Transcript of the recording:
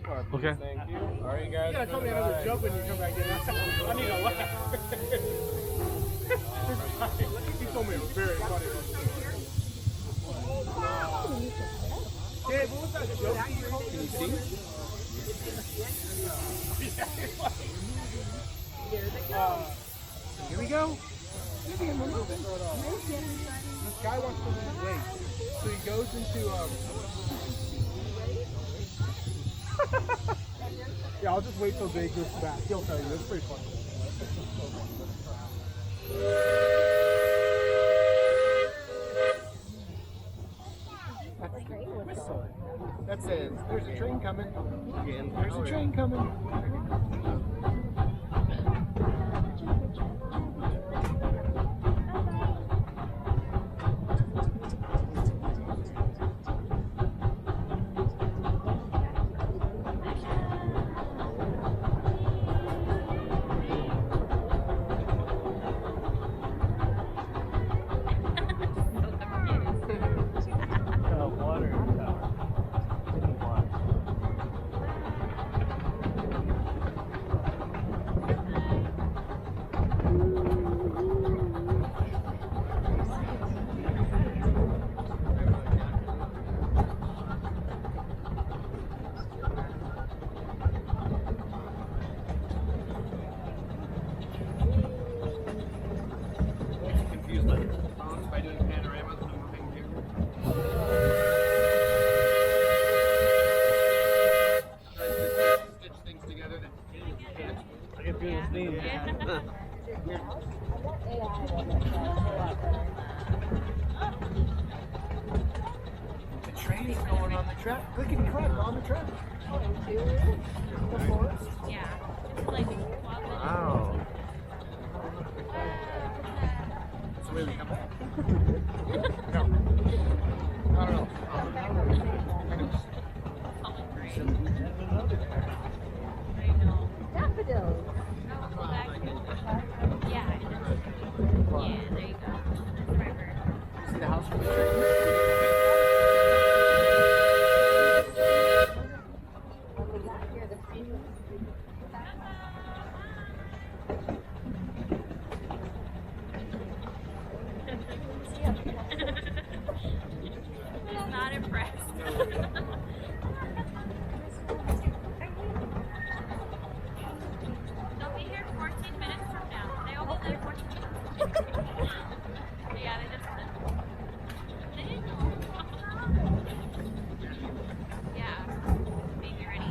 car, please. Okay. Thank you. All right, you guys. Yeah, tell me another joke when you come back in. I need a laugh. He told me it was very funny. Dave, what was that joke? Can you see? Here we go. This guy wants to lose weight, so he goes into yeah, I'll just wait till Dave gets back. He'll tell you. It's pretty funny. That says, there's a train coming. There's a train coming. The train's going on the track. Clickety clack on the track. The forest. Yeah. Like, Wow. That's the way we come back. No. I don't know. I know. Daffodils. Go back. Yeah. Yeah, there you go. That's the right word. See the house from the train? He's not impressed. They'll be here 14 minutes from now. They all hold there 14 minutes. Yeah, they just they didn't know. Yeah. Being ready.